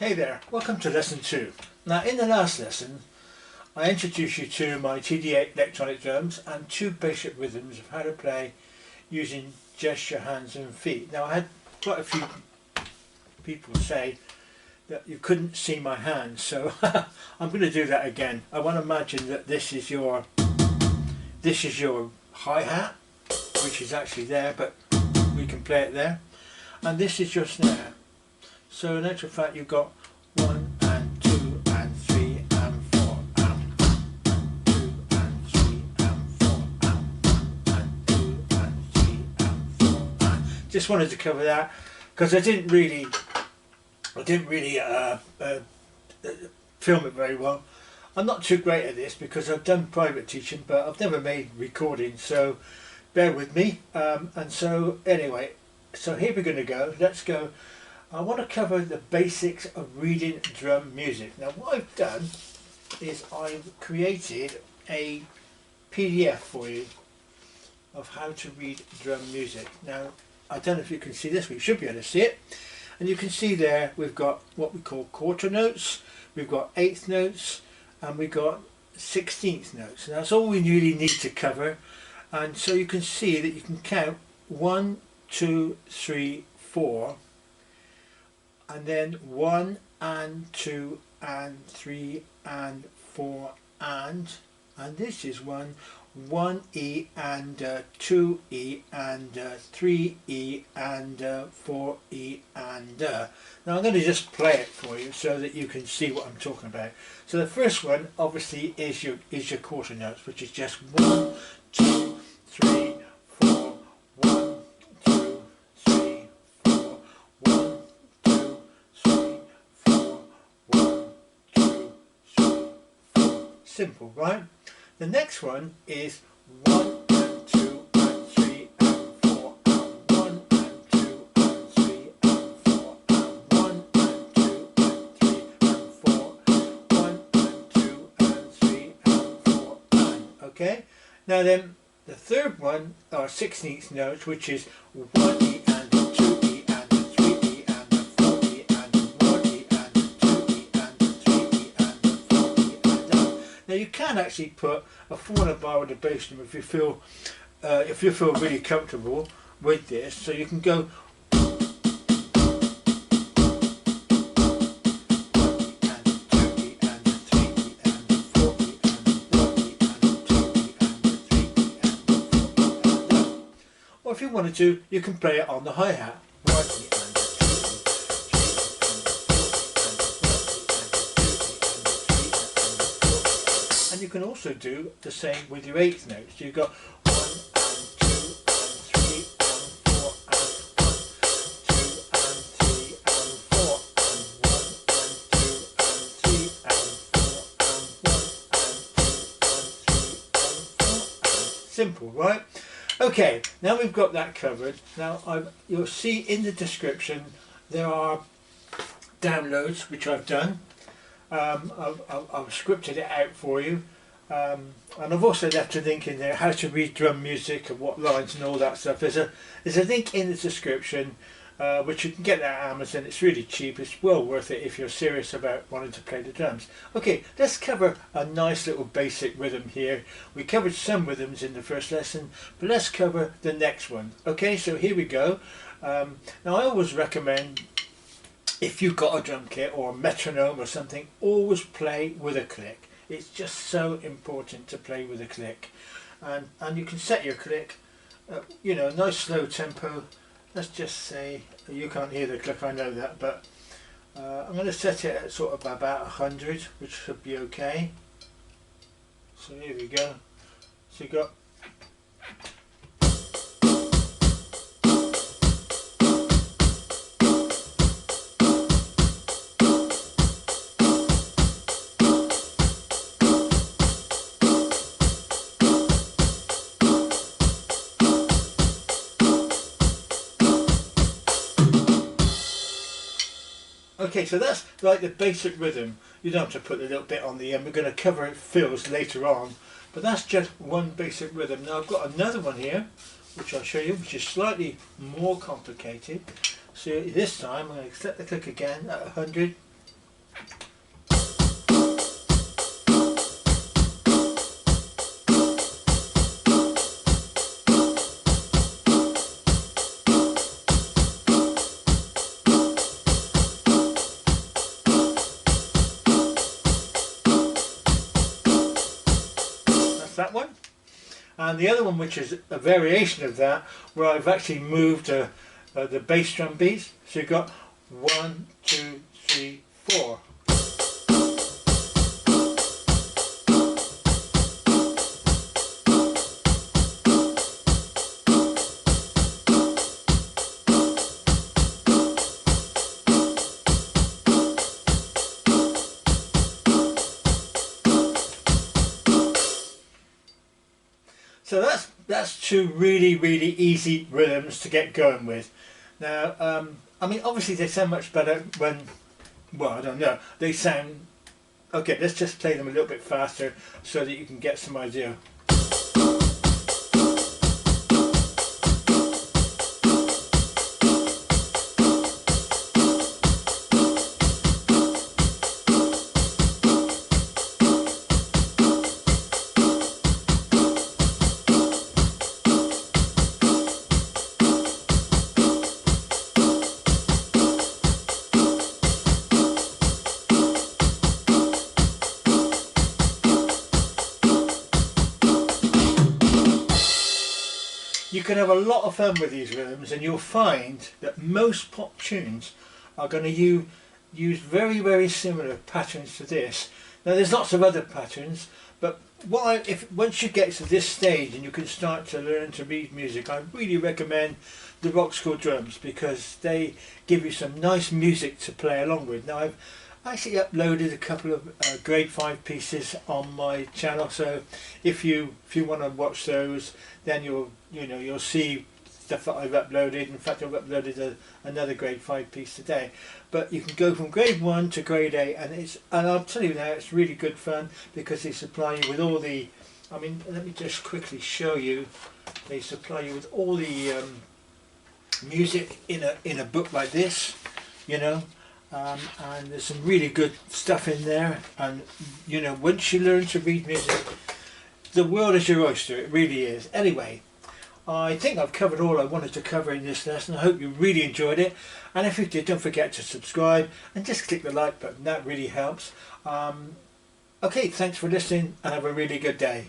Hey there, welcome to lesson 2. Now in the last lesson I introduced you to my TD8 electronic drums and 2 basic rhythms of how to play using just your hands and feet. Now I had quite a few people say that you couldn't see my hands, so I'm going to do that again. I want to imagine that this is your hi-hat, which is actually there, but we can play it there, and this is your snare. So in actual fact you've got 1 and 2 and 3 and 4 and 2 and 3 and 4 and 2 and 3 and 4 and. Just wanted to cover that because I didn't really film it very well. I'm not too great at this because I've done private teaching, but I've never made recordings, so bear with me. And so anyway, so here we're going to go. Let's go. I want to cover the basics of reading drum music. Now what I've done is I've created a PDF for you of how to read drum music. Now I don't know if you can see this, but you should be able to see it. And you can see there we've got what we call quarter notes, we've got eighth notes, and we've got 16th notes. And that's all we really need to cover. And so you can see that you can count 1, 2, 3, 4, and then 1 and 2 and 3 and 4 and this is 1E and 2E and 3E and 4E and Now I'm going to just play it for you so that you can see what I'm talking about. So the first one obviously is your quarter notes, which is just 1, 2, 3, 4, 1, 2, 3, 4, 1, 2, 3, 4, 1, 2, 3, 4. Simple, right? The next one is 1 and 2 and 3 and 4 and 1 and 2 and 3 and 4 and 1 and 2 and 3 and 4, 1 and 2 and 3 and 4 and. Okay? Now then, the third one are 16th notes, which is 1E and 2E and 3E and 4E and 1E and 2E and 3E and 4E and down. Now you can actually put a 4 bar with a bass drum if you feel really comfortable with this. So you can go 1E and 2E and 3E and 4E and 1E and 2E and 3E and 4E and down. Or if you wanted to, you can play it on the hi-hat. 1E and 2E. And you can also do the same with your eighth notes. You've got 1 and 2 and 3 and 4 and 1, 2 and 3 and 4 and 1 and 2 and 3 and 4 and 1 and 2 and 3 and 4 and. Simple, right? Okay, now we've got that covered. Now you'll see in the description there are downloads which I've done. I've scripted it out for you, and I've also left a link in there how to read drum music and what lines and all that stuff. There's a link in the description which you can get at Amazon. It's really cheap. It's well worth it if you're serious about wanting to play the drums. Okay, let's cover a nice little basic rhythm here. We covered some rhythms in the first lesson, but let's cover the next one. Okay, so here we go. Now I always recommend, if you've got a drum kit or a metronome or something, always play with a click. It's just so important to play with a click. And you can set your click, you know, nice slow tempo. Let's just say, you can't hear the click, I know that, but I'm going to set it at sort of about 100, which should be okay. So here we go. So you've got okay, so that's like the basic rhythm. You don't have to put a little bit on the end. We're going to cover fills later on, but that's just one basic rhythm. Now I've got another one here, which I'll show you, which is slightly more complicated. So this time I'm going to set the click again at 100. that one. And the other one, which is a variation of that, where I've actually moved the bass drum beats. So you've got 1, 2, 3, 4. So that's two really easy rhythms to get going with. Now, I mean, obviously they sound much better when, well, I don't know, they sound, okay, let's just play them a little bit faster so that you can get some idea. You can have a lot of fun with these rhythms, and you'll find that most pop tunes are going to use very similar patterns to this. Now there's lots of other patterns, but once you get to this stage and you can start to learn to read music, I really recommend the Rock School drums, because they give you some nice music to play along with. Now I've actually uploaded a couple of grade 5 pieces on my channel, so if you want to watch those, then you'll see stuff that I've uploaded. In fact, I've uploaded another grade 5 piece today. But you can go from grade 1 to grade 8, and I'll tell you now, it's really good fun, because they supply you with all the, I mean, let me just quickly show you. They supply you with all the music in a book like this, you know. And there's some really good stuff in there, and you know, once you learn to read music, the world is your oyster. It really is. Anyway, I think I've covered all I wanted to cover in this lesson. I hope you really enjoyed it, and if you did, don't forget to subscribe and just click the like button. That really helps. Okay, thanks for listening, and have a really good day.